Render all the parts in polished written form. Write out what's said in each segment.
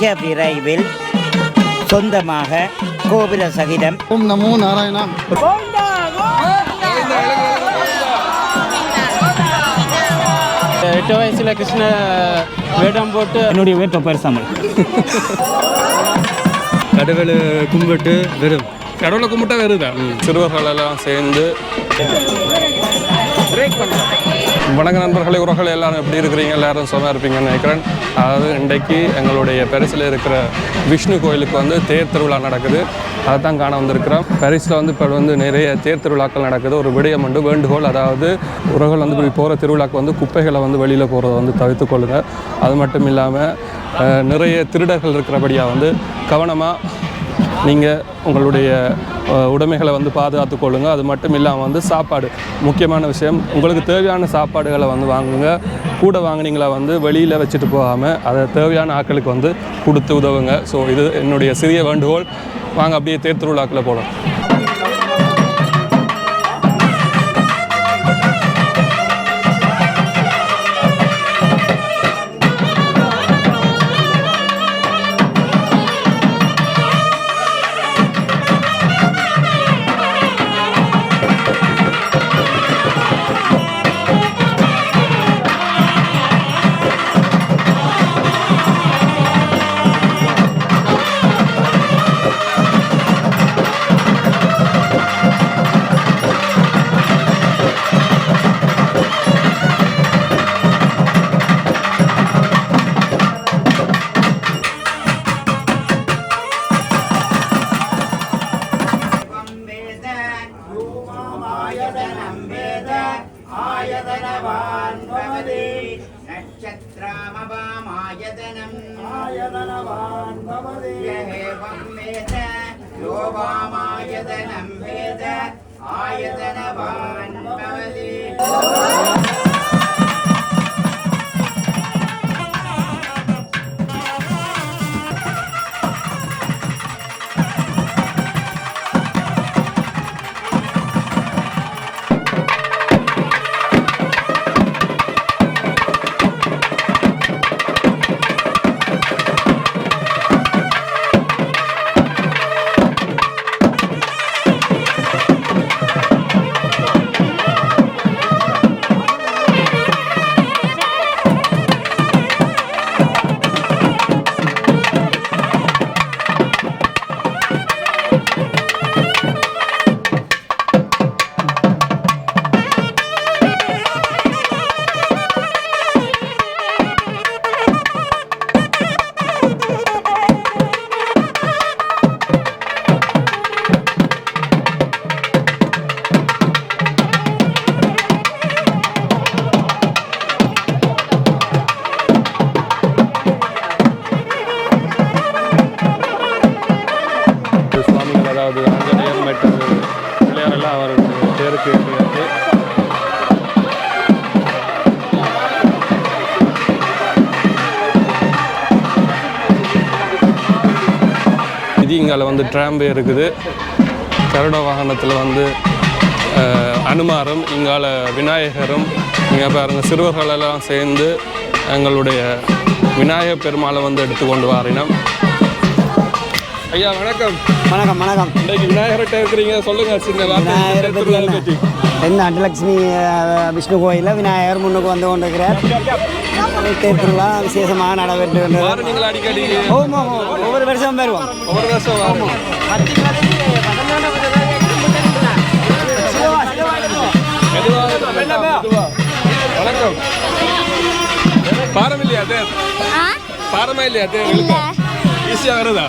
மிக விரைவில் சொந்தமாக கோபுர சகிதம் ஓம் நமோ நாராயணா. 8 வயசில் கிருஷ்ண வேடம் போட்டு என்னுடைய வேட்பை பெருசாமல் கடவுளை கும்பிட்டு வெறும் கடவுளை கும்பிட்டா வருதா சிறுவர்கள் எல்லாம் சேர்ந்து வணக்க நண்பர்களே, உறவுகள் எல்லாரும் எப்படி இருக்கிறீங்க? எல்லாரும் சும்மா இருப்பீங்கன்னு நினைக்கிறேன். அதாவது இன்றைக்கு எங்களுடைய பாரிஸில் இருக்கிற விஷ்ணு கோயிலுக்கு வந்து தேர் திருவிழா நடக்குது. அதை தான் காண வந்திருக்கிறோம். பாரிஸில் வந்து இப்போ வந்து நிறைய தேர் திருவிழாக்கள் நடக்குது. ஒரு விடயம் வந்து வேண்டுகோள், அதாவது உறவுகள் வந்து இப்படி போகிற திருவிழாக்கு வந்து குப்பைகளை வந்து வெளியில் போகிறத வந்து தவிர்த்து கொள்ளுங்கள். அது மட்டும் இல்லாமல் நிறைய திருடர்கள் இருக்கிறபடியாக வந்து கவனமாக நீங்கள் உங்களுடைய உடைமைகளை வந்து பாதுகாத்து கொள்ளுங்க. அது மட்டும் இல்லாமல் வந்து சாப்பாடு முக்கியமான விஷயம். உங்களுக்கு தேவையான சாப்பாடுகளை வந்து வாங்குங்க. கூட வாங்கினீங்களா வந்து வெளியில் வச்சுட்டு போகாமல் அதை தேவையான ஆட்களுக்கு வந்து கொடுத்து உதவுங்க. ஸோ இது என்னுடைய சிறிய வேண்டுகோள். வாங்க அப்படியே தேர் திருவிழாக்களை போகலாம். அதாவது ஆஞ்சநேயர் மற்றும் பிள்ளையாரெல்லாம் அவர் தேருக்கு ஏற்றியாச்சு. இது இங்கால வந்து ட்ராம்பே இருக்குது. கருட வாகனத்தில் வந்து அனுமாரும் இங்கால விநாயகரும் இங்கே பாருங்கள் சிறுவர்களெல்லாம் சேர்ந்து எங்களுடைய விநாயகர் பெருமாளை வந்து எடுத்துக்கொண்டு வாரினோம். ஐயா வணக்கம். வணக்கம் வணக்கம். இன்றைக்கு விநாயகர்கிட்ட இருக்கிறீங்க, சொல்லுங்கள் சின்ன விநாயகரை பற்றி என்ன அண்டலட்சுமி விஷ்ணு கோயிலில் விநாயகர் முன்னுக்கு வந்து கொண்டிருக்கிறார். திருவிழா விசேஷமாக நடைபெற்று நீங்கள் அடிக்கடி ஒவ்வொரு வருஷம் வருவோம். ஒவ்வொரு வருஷம் வணக்கம். பாரம் இல்லையா தேர்? பாரமா இல்லையா தேர்? ஈஸியாக வருதா?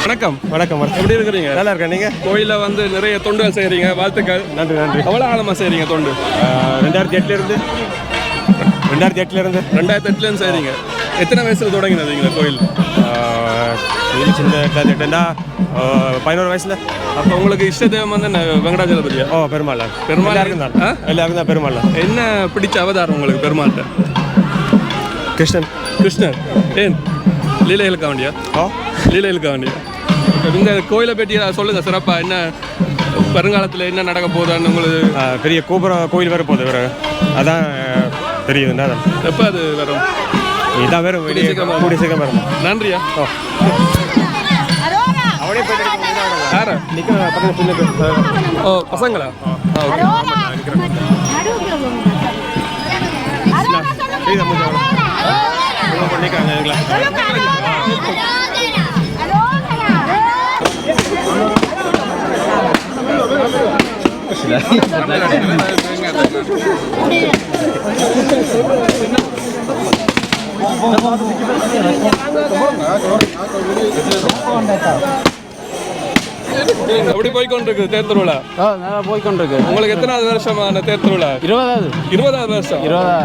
வணக்கம். வணக்கம். எப்படி இருக்கிறீங்க? நல்லா இருக்கேன். நீங்கள் கோயிலில் வந்து நிறைய தொண்டுகள் செய்கிறீங்க, வாழ்த்துக்கள். நன்றி நன்றி. எவ்வளோ காலமாக செய்கிறீங்க தொண்டு? 2008 2008 செய்கிறீங்க. எத்தனை வயசில் தொடங்கினது இந்த கோயில்? சின்ன 11 வயசில். அப்போ உங்களுக்கு இஷ்ட தெய்வம் வந்து வெங்கடாஜலபதியா? பெருமாள். பெருமாள் எல்லாருக்கும் தான் பெருமாள். என்ன பிடிச்ச அவதாரம் உங்களுக்கு பெருமாள்கிட்ட? கிருஷ்ணன். ஏன் லீலைகளுக்கா வேண்டியா? லீலைகளுக்கா வேண்டியா? இந்த கோயிலை பற்றி சொல்லுங்கள் சிறப்பாக. என்ன வருங்காலத்தில் என்ன நடக்க போகுதான்னு உங்களுக்கு பெரிய கோயில் வர போகுது வேறு அதான் தெரியுதுண்டா அதான் எப்போ அது வரும்? இதான் வேறு கூடிய சீக்கிரம் வரும். நன்றியா. அவனே போயிட்டு யாரா நிற்கிற பக்கத்தில் பிள்ளைக்கு ஓ பசங்களா? ஓகே. எப்படி போய்கொண்டிருக்கு தேர் திருவிழா? நல்லா போய்கொண்டிருக்கு. உங்களுக்கு எத்தனாவது வருஷமான தேர் திருவிழா? 20வது வருஷம்.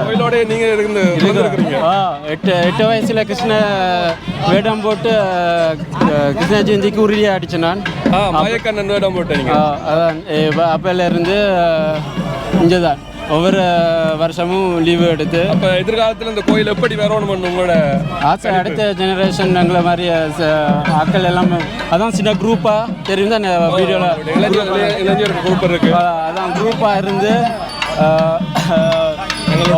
கோயிலோட நீங்க இருக்கிறீங்க. 8 வயசுல கிருஷ்ண வேடம் போட்டு கிருஷ்ண ஜெயந்திக்கு உறுதியை அடிச்சேன் நான். மயக்கண்ணன் வேடம் போட்டீங்க. அதான் அப்பையில இருந்து இங்கே தான் ஒவ்வொரு வருஷமும் லீவு எடுத்து. அப்போ எதிர்காலத்தில் இந்த கோயில் எப்படி வரணும்னு உங்களோட ஆசை? அடுத்த ஜெனரேஷன் எங்களை மாதிரி ஆட்கள் எல்லாமே அதான் சின்ன குரூப்பாக தெரியும் தான் வீடியோவில் இளைஞர் குரூப் இருக்கு. அதான் குரூப்பாக இருந்து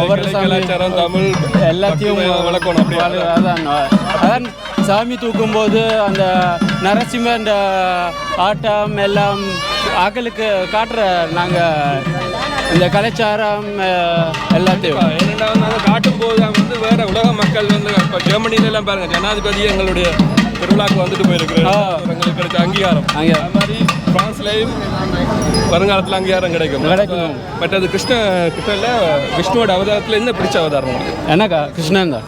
ஒவ்வொரு கலாச்சாரம் தமிழ் எல்லாத்தையும் வளர்க்கணும். அப்படி அதான் சாமி தூக்கும்போது அந்த நரசிம்ம அந்த ஆட்டம் எல்லாம் ஆக்களுக்கு காட்டுற நாங்கள் இந்த கலாச்சாரம் எல்லாத்தையும் என்னென்னா காட்டும் போது வந்து வேற உலக மக்கள் வந்து இப்போ ஜெர்மனிலெல்லாம் பாருங்கள் ஜனாதிபதி எங்களுடைய திருவிழாவுக்கு வந்துட்டு போயிருக்கிறோம். எங்களுக்கு கிடைச்ச அங்கீகாரம் அது மாதிரி பிரான்ஸ்லேயும் வருங்காலத்தில் அங்கீகாரம் கிடைக்கும். மற்றது கிருஷ்ணனில் விஷ்ணுவோட அவதாரத்தில் என்ன பிடிச்ச அவதாரம்? என்னக்கா கிருஷ்ணன் தான்.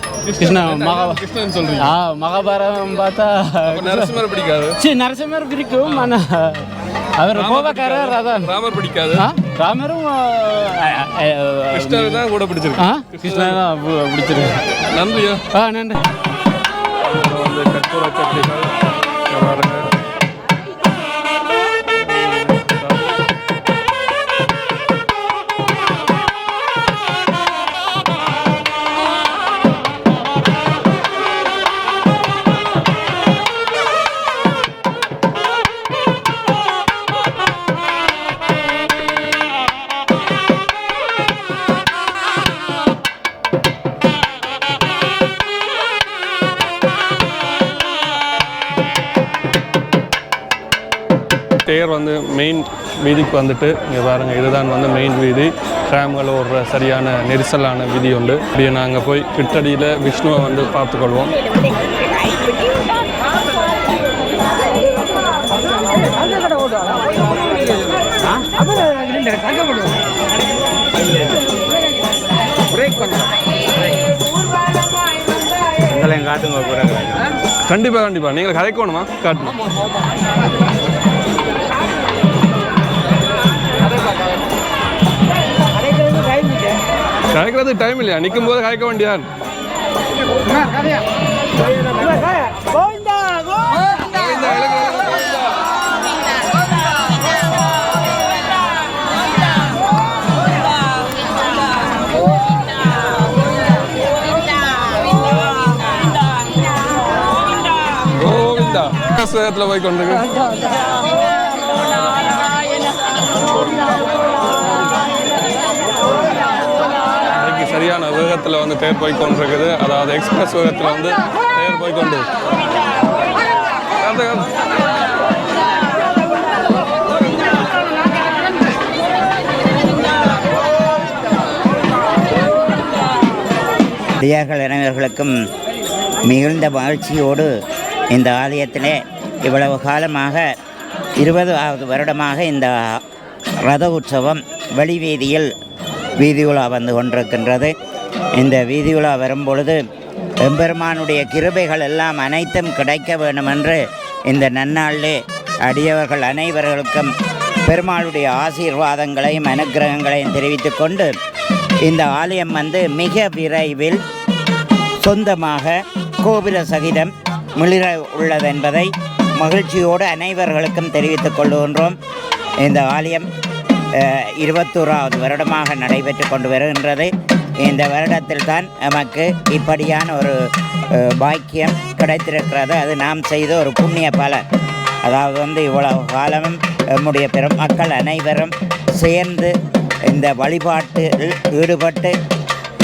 கிருஷ்ணன் சொல்றீங்க. மகாபாரதம் பார்த்தா நரசிம்மர் பிடிக்காது. சரி நரசிம்மர் பிடிக்கும். ஆனால் அவர் கோபக்காரர். அதான் ராமர் பிடிக்காது. ராமரும் கிருஷ்ணர் தான் கூட பிடிச்சிருக்கு. கிருஷ்ணன் தான் பிடிச்சிருக்கு. நன்றியா. நன்றி. வந்து கற்பூர கட்டிகள் தேர் வந்து மெயின் வீதிக்கு வந்துட்டு இங்கே பாருங்கள், இதுதான் வந்து மெயின் வீதி. ட்ராம்கள் ஒரு சரியான நெரிசலான வீதி உண்டு. அப்படியே நாங்கள் போய் கிட்டடியில் விஷ்ணுவை வந்து பார்த்துக்கொள்வோம். கண்டிப்பாக கண்டிப்பாக நீங்கள் கதைக்கணுமா காட்டணும். கதைக்கிறது டைம் இல்லையா? நிற்கும் போது கதைக்க வேண்டியான். கோவிந்தா சேகத்தில் போய் கொண்டு சரியான வேகத்தில் வந்து தேர் போய் கொண்டிருக்குது. அதாவது எக்ஸ்பிரஸ் வேகத்தில் வந்து தேர் போய் கொண்டு அடியார்கள் அனைவர்களுக்கும் மிகுந்த மகிழ்ச்சியோடு இந்த ஆலயத்திலே இவ்வளவு காலமாக 20வது வருடமாக இந்த ரத உற்சவம் வெளிவீதியில் வீதியுலா வந்து கொண்டிருக்கின்றது. இந்த வீதியுலா வரும்பொழுது எம்பெருமானுடைய கிருபைகள் எல்லாம் அனைத்தும் கிடைக்க வேண்டும் என்று இந்த நன்னாளிலே அடியவர்கள் அனைவர்களுக்கும் பெருமாளுடைய ஆசீர்வாதங்களையும் அனுக்கிரகங்களையும் தெரிவித்து கொண்டு இந்த ஆலயம் வந்து மிக விரைவில் சொந்தமாக கோபுர சகிதம் மிளிர உள்ளதென்பதை மகிழ்ச்சியோடு அனைவர்களுக்கும் தெரிவித்துக் கொள்கின்றோம். இந்த ஆலயம் 21வது வருடமாக நடைபெற்று கொண்டு வருகின்றது. இந்த வருடத்தில் தான் நமக்கு இப்படியான ஒரு பாக்கியம் கிடைத்திருக்கிறது. அது நாம் செய்த ஒரு புண்ணிய பலன். அதாவது வந்து இவ்வளவு காலமும் நம்முடைய பெருமக்கள் அனைவரும் சேர்ந்து இந்த வழிபாட்டில் ஈடுபட்டு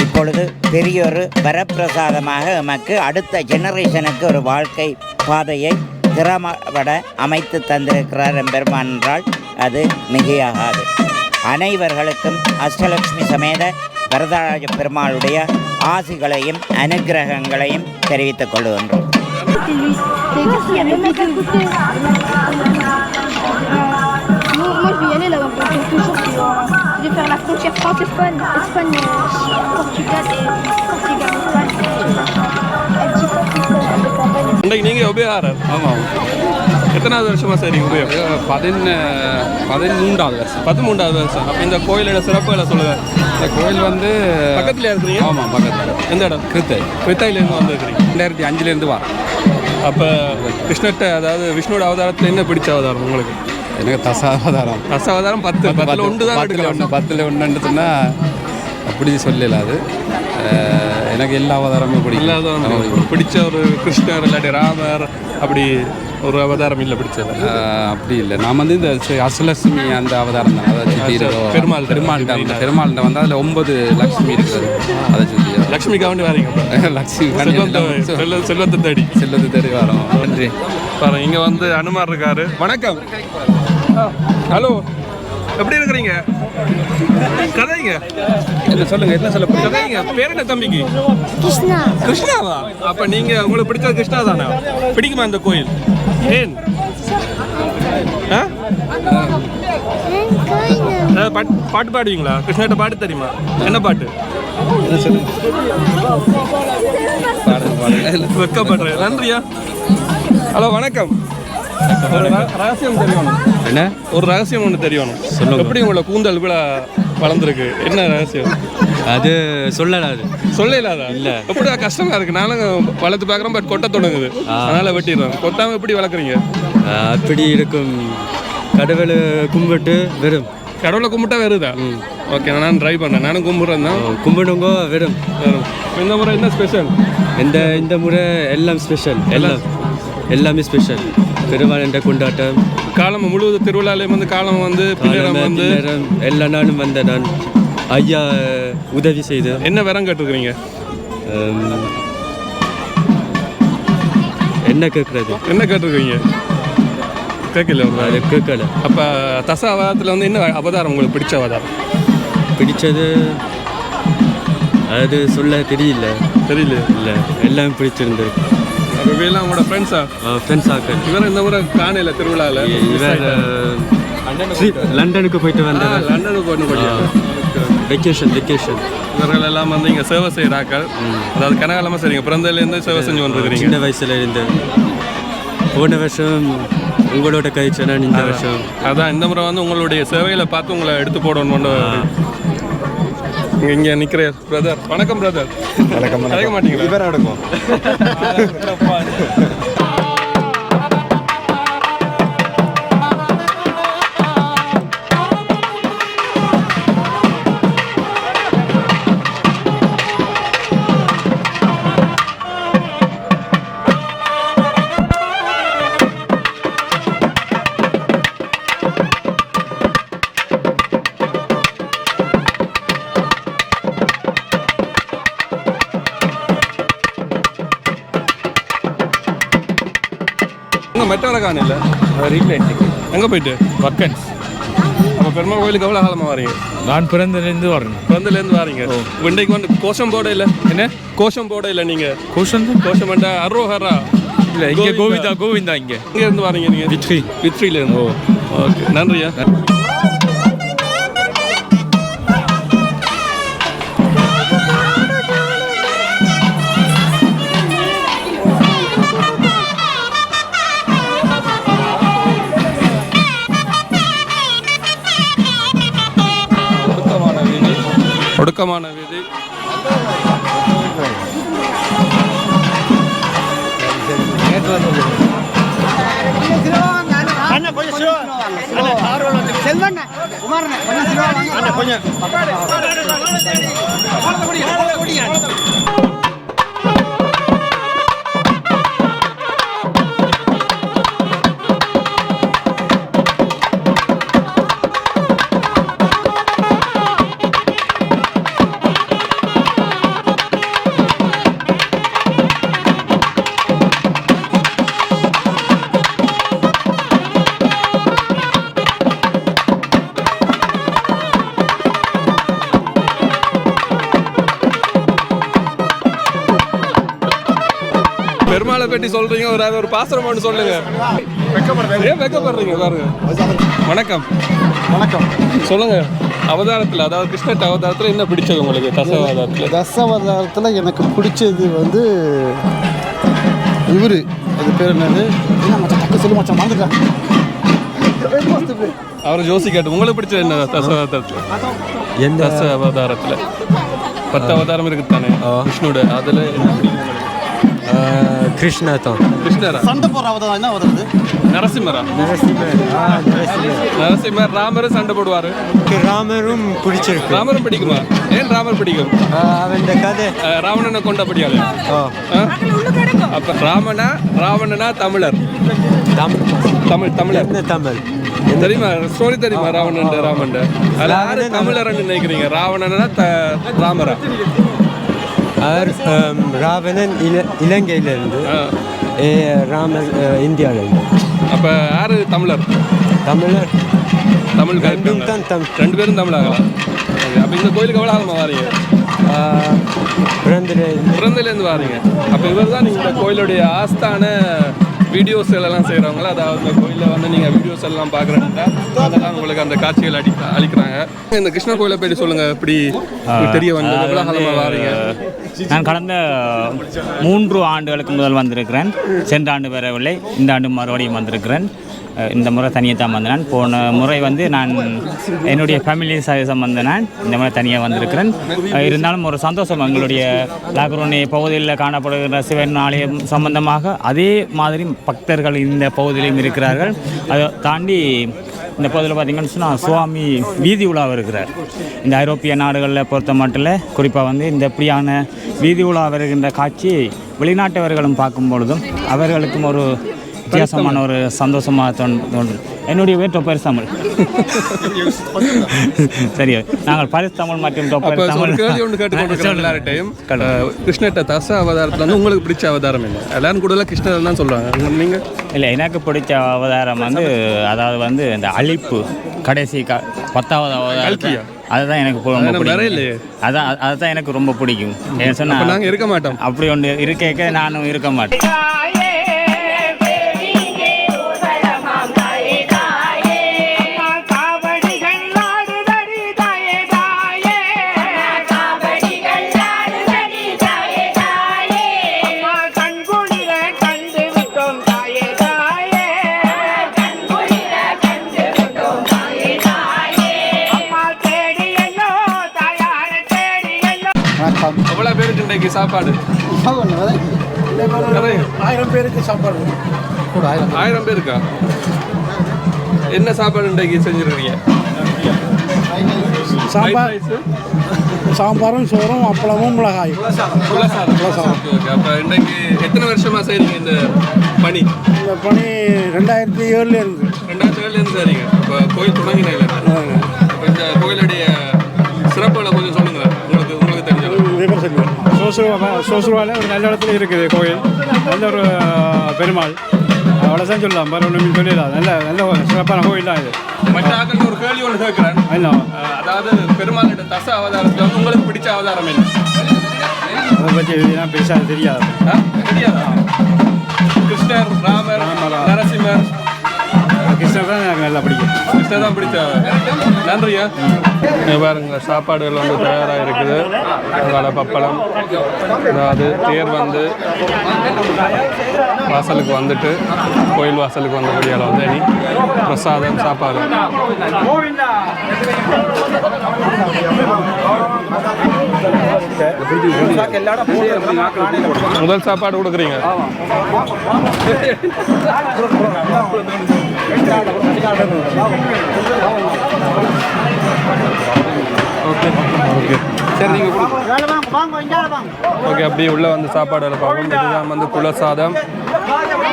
இப்பொழுது பெரியொரு வரப்பிரசாதமாக நமக்கு அடுத்த ஜெனரேஷனுக்கு ஒரு வாழ்க்கை பாதையை திறம்பட அமைத்து தந்திருக்கிறார் எம்பெருமான் என்றால் அது மிகையாகாது. அனைவர்களுக்கும் அஷ்டலட்சுமி சமேத வரதராஜ பெருமாளுடைய ஆசிகளையும் அனுகிரகங்களையும் தெரிவித்துக் கொள்கின்றோம். Moi, je vais y aller là-bas pour quelques jours. Je vais faire la frontière France-Espagne, Espagne-Portugal et Portugal-Espagne. இன்றைக்கு நீங்கள் உபயோகாரர்? ஆமாம். எத்தனாவது வருஷமாக செய்றீங்க உபயோகம்? 13வது வருஷம். 13வது வருஷம். அப்போ இந்த கோயிலோட சிறப்புகளை சொல்லுங்கள். இந்த கோயில் வந்து பக்கத்தில் இருக்கிறீங்க? ஆமாம், பக்கத்தில். எந்த இடம்? கிருத்தை. கிருத்தாயிலேருந்து வந்துருக்கிறீங்க. 2005லேருந்து வரேன். அப்போ கிருஷ்ணட்ட அதாவது விஷ்ணுவோட அவதாரத்தில் என்ன பிடிச்ச அவதாரம் உங்களுக்கு? எனக்கு தசாவதாரம். தசாவதாரம் 10 ஒன்று தான் எடுக்கலாம். 10ல் ஒன்றுன்னு சொன்னால் அப்படி சொல்லல. அது எனக்கு எல்லா அவதாரமும் பிடிக்கும். பிடிச்ச ஒரு கிருஷ்ணர் இல்லாட்டி ராமர் அப்படி ஒரு அவதாரம் இல்லை பிடிச்சது? அப்படி இல்லை. நான் வந்து இந்த அஷ்டலட்சுமி அந்த அவதாரம் தான். அதை சுற்றி பெருமாள்கிட்ட வந்து அதில் 9 லட்சுமி இருக்கிறது. அதை சுற்றி லக்ஷ்மிக்காக வரீங்க? லட்சுமி செல்வத்தை தேடி வரோம். நன்றி. பாருங்க, இங்கே வந்து அனுமார் இருக்காரு. வணக்கம். ஹலோ, எப்படி இருக்கிறீங்க? கதைங்க என்ன சொல்லுங்க, என்ன சொல்ல கதைங்க. பேர் என்ன தம்பிக்கு? Krishna. கிருஷ்ணாவா? அப்போ நீங்கள் உங்களுக்கு பிடிச்சது கிருஷ்ணா தானே? பிடிக்குமா இந்த கோயில்? ஏன்? பாட்டு பாடுவீங்களா? கிருஷ்ணாட்ட பாட்டு தெரியுமா? என்ன பாட்டு? வெக்கப்படுறேன். நன்றியா. ஹலோ, வணக்கம். ஒரு ரகசியம் தெரியணும். என்ன? ஒரு ரகசியம் ஒன்று தெரியணும். சொல்லுங்க. எப்படி உங்களை கூந்தல் இவ்வளோ வளர்ந்துருக்கு? என்ன ரகசியம்? அது சொல்லலாது. சொல்லலாதா? இல்லை. எப்படி கஷ்டமா இருக்கு. நானும் வளர்த்து பார்க்குறேன், பட் கொட்ட தொடங்குது. அதனால வெட்டிடுறேன். கொட்டாமல் எப்படி வளர்க்குறீங்க? அப்படி இருக்கும். கடவுளை கும்பிட்டு வெறும். கடவுளை கும்பிட்டா வருதா? ஓகே, நான் ட்ரை பண்ணேன். நானும் கும்பிட்றேன் தான். கும்பிடுங்க வெறும். இந்த முறை என்ன ஸ்பெஷல்? இந்த முறை எல்லாம் ஸ்பெஷல். எல்லாமே ஸ்பெஷல். பெருமாள் என்ற கொண்டாட்டம். காலம் முழுவதும் திருவிழாலையும் வந்து காலம் வந்து பிள்ளைரம் வந்து எல்லா நாளும் வந்த நான் ஐயா உதவி செய்து. என்ன விரம் கேட்டுருக்குறீங்க? என்ன கேட்குறது? என்ன கேட்டுருக்கீங்க? கேட்கல. அது கேட்கல. அப்போ தச அவதாரத்தில் வந்து என்ன அவதாரம் உங்களுக்கு பிடிச்ச அவதாரம்? பிடிச்சது அது சொல்ல தெரியல. இல்லை, எல்லாம் பிடிச்சிருந்துருக்கு. அப்போ இவையெல்லாம் உங்களோட ஃப்ரெண்ட்ஸா? ஃப்ரெண்ட்ஸ் ஆக்கள். இவர் இந்த முறை காணையில் திருவிழாவில் இவர் லண்டனுக்கு போயிட்டு வந்தார். லண்டனுக்கு போயிட்டு வெக்கேஷன். இவர்கள் எல்லாம் வந்து இங்கே சேவை செய்கிறாக்கள். அதாவது கனகாலமாக சரிங்க பிறந்ததுலேருந்து சேவை செஞ்சு வந்துருக்கிறீங்க. சின்ன வயசுல இருந்து. போன வருஷம் உங்களோட கழிச்சா, நான் இந்த வருஷம். அதான் இந்த முறை வந்து உங்களுடைய சேவைகளை பார்த்து உங்களை எடுத்து போடணும்னு இங்கே நிற்கிற பிரதர். வணக்கம் பிரதர். வணக்கம். கிடைக்க மாட்டீங்களா? இவரை எடுக்கும். மெட்டவரை காணையில் ரீப்ளேட்டிங். எங்கே போயிட்டு? வக்கன்ஸ். அப்போ பெருமாள் கோயிலுக்கு எவ்வளோ காலமாக வரீங்க? நான் பிறந்ததுலேருந்து வரேன். பிறந்ததுலேருந்து வரீங்க. இன்றைக்கு வந்து கோஷம் போட இல்லை? என்ன கோஷம் போட இல்லை? நீங்கள் கோஷம் வேண்டா அரோஹரா இல்லை, இங்கே கோவிந்தா. இங்கே இருந்து வரீங்க நீங்கள்? வித்ரியிலேருந்து. ஓகே, நன்றியா. ஒடுக்கமான வீதி. கோயிலை பற்றி சொல்றீங்க, ஒரு பாசனம் ஒன்று சொல்லுங்க. ஏன் வெக்கப்படுறீங்க பாருங்க. வணக்கம். வணக்கம். சொல்லுங்க, அவதாரத்தில், அதாவது கிருஷ்ணர் அவதாரத்தில் என்ன பிடிச்சது உங்களுக்கு? தசாவதாரத்தில் எனக்கு பிடிச்சது வந்து இவர், அது பேர் என்னது? டக்கு சொல்லி மச்சான் மறந்துட்டேன். அவர் ஜோசி கேட்டு உங்களுக்கு பிடிச்சது என்ன தசாவதாரத்தில்? தசாவதாரத்தில் 10 அவதாரம் இருக்குது தானே விஷ்ணுவோட, அதில் என்ன பிடிக்கும்? கிருஷ்ணா தான். கிருஷ்ணரா? சண்டை போடுற அவதாரம் என்ன வருது? நரசிம்மரா? நரசிம்மர். ராமர் சண்டை போடுவார். ராமரும் பிடிச்சிருக்கு. ராமரும் பிடிக்குமா? ஏன் ராமர் பிடிக்கும்? அவன் கதை ராவணனை கொண்டபடியாலே. அப்ப ராவணனா தமிழர்? தமிழர். தமிழ் தெரியுமா? ஸ்டோரி தெரியுமா? ராமன் யாரு தமிழர்னு நினைக்கிறீங்க? ராவணனா ராமரா? ராவணன் இலங்கையிலிருந்து, ராமர் இந்தியாவிலிருந்து. அப்போ யார் தமிழர்? தமிழ் ரெண்டு பேரும் தமிழ் ஆகலாம். அப்போ இந்த கோயிலுக்கு எவ்வளோ ஆகமா வாரீங்க? பிறந்தலேருந்து வாரீங்க. அப்போ இவர் தான் நீங்கள் இந்த கோயிலுடைய ஆஸ்தான வீடியோஸ் எல்லாம் செய்கிறவங்களா? அதாவது இந்த கோயிலில் வந்து நீங்கள் வீடியோஸ் எல்லாம் பார்க்குறீங்களா? அதெல்லாம் உங்களுக்கு அந்த காட்சிகள் அளிக்கிறாங்க. இந்த கிருஷ்ண கோயிலை போய்ட்டு சொல்லுங்கள், இப்படி தெரிய வந்து எவ்வளோ காலமாக வாரீங்க? நான் கடந்த 3 ஆண்டுகளுக்கு முதல் வந்திருக்கிறேன். சென்ற ஆண்டு வரவில்லை, இந்த ஆண்டு மறுபடியும் வந்திருக்கிறேன். இந்த முறை தனியாக தான் வந்தேன். போன முறை வந்து நான் என்னுடைய ஃபேமிலி சதவீதம் வந்தேன். இந்த முறை தனியாக வந்திருக்கிறேன். இருந்தாலும் ஒரு சந்தோஷம், எங்களுடைய லாக்ரோனி பகுதியில் காணப்படுகிற சிவன் ஆலயம் சம்பந்தமாக அதே மாதிரி பக்தர்கள் இந்த பகுதியிலும் இருக்கிறார்கள். அதை தாண்டி இந்த பகுதியில் பார்த்திங்கன்னு சொன்னால் சுவாமி வீதி உலா வருகிறார். இந்த ஐரோப்பிய நாடுகளில் பொறுத்த மட்டும் குறிப்பாக வந்து இந்த இப்படியான வீதி உலா வருகின்ற காட்சி வெளிநாட்டவர்களும் பார்க்கும் பொழுதும் அவர்களுக்கும் ஒரு வித்தியாசமான ஒரு சந்தோஷமாக தோன்றும். என்னுடைய பேர் டொப்பர் தமிழ். சரி, நாங்கள் பரிசு தமிழ் மற்றும் டொப்பர் தமிழ். கிருஷ்ணட்ட தச அவதாரத்தில் வந்து உங்களுக்கு பிடிச்ச அவதாரம் என்ன? எல்லாரும் கூட கிருஷ்ணர் தான் சொல்லுவாங்க. நீங்கள்? இல்லை, எனக்கு பிடிச்ச அவதாரம் வந்து அதாவது வந்து இந்த அழிப்பு கடைசி 10வது அவதாரம். அதுதான் எனக்கு ரொம்ப பிடிக்கும். அதுதான் எனக்கு ரொம்ப பிடிக்கும். ஏன்னு சொன்னால் நாங்கள் இருக்க மாட்டோம். அப்படி ஒன்று இருக்க நானும் இருக்க மாட்டேன். எவ்வளோ பேருக்கு இன்றைக்கு சாப்பாடு? 1000 பேருக்கு சாப்பாடு. 1000 பேருக்கா? என்ன சாப்பாடு இன்றைக்கு செஞ்சுருக்கீங்க? சாம்பாரும் சோறும் அப்பளமும் மிளகாயும். அப்போ இன்றைக்கு எத்தனை வருஷமாக செய்கிறீங்க இந்த பணி? இந்த பணி 2007 இருந்து. 2007 செய்கிறீங்க. இப்போ கோயில் தொடங்கினாங்க. இப்போ இந்த கோயிலுடைய சிறப்புகளை கொஞ்சம் சொல்லுங்களேன், உங்களுக்கு தெரிஞ்சது. சோசுருவாவில் ஒரு நல்ல இடத்துல இருக்குது கோயில், நல்ல ஒரு பெருமாள், அவ்வளோதான் சொல்லலாம். பரவாயில்ல சொல்லிடலாம். நல்ல சிறப்பான கோயில் தான் இது. மற்ற ஆக்கள் ஒரு கேள்வி ஒன்று கேட்குறேன். அதாவது பெருமாளோட தச அவதாரத்தில் வந்து உங்களுக்கு பிடிச்ச அவதாரம் என்ன? அதை பற்றி எதுனா பெருசாக தெரியாது. தெரியாதா? கிருஷ்ணர், ராமர், நரசிம்மர். கிருஷ்ணர் தான் எனக்கு நல்லா பிடிக்கும். கிருஷ்ணர் தான் பிடிச்ச. நன்றியா. பாருங்க, சாப்பாடுகள் வந்து தயாராக இருக்குது. அதனால பப்பளம், அதாவது தேர் வந்து வாசலுக்கு வந்துட்டு கோயில் வாசலுக்கு வந்தபடியால் வந்து இனி பிரசாதம் சாப்பாடு. முதல் சாப்பாடு கொடுக்குறீங்க. ஓகே ஓகே, சரி, நீங்கள் ஓகே. அப்படியே உள்ளே வந்து சாப்பாடு பார்ப்போம். இதுதான் வந்து குலசாதம்,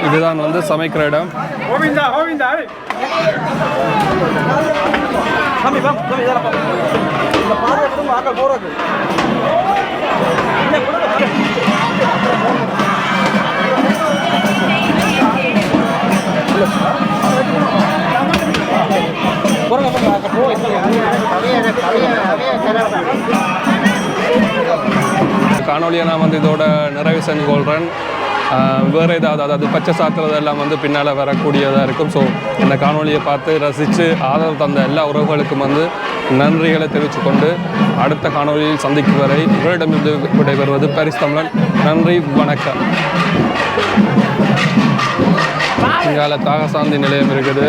இதுதான் வந்து சமைக்கிற இடம். காணொலியை நான் வந்து இதோட நிறைவு செஞ்சு கொள்கிறேன். வேறு ஏதாவது அதாவது பச்சை சாத்துறது எல்லாம் வந்து பின்னால் வரக்கூடியதாக இருக்கும். ஸோ இந்த காணொலியை பார்த்து ரசித்து ஆதரவு தந்த எல்லா உறவுகளுக்கும் வந்து நன்றிகளை தெரிவித்துக் கொண்டு அடுத்த காணொலியில் சந்திக்கும் வரை உங்களிடமிருந்து விடைபெறுவது பாரிஸ் தமிழன். நன்றி, வணக்கம். இங்கால தாகசாந்தி நிலையம் இருக்குது.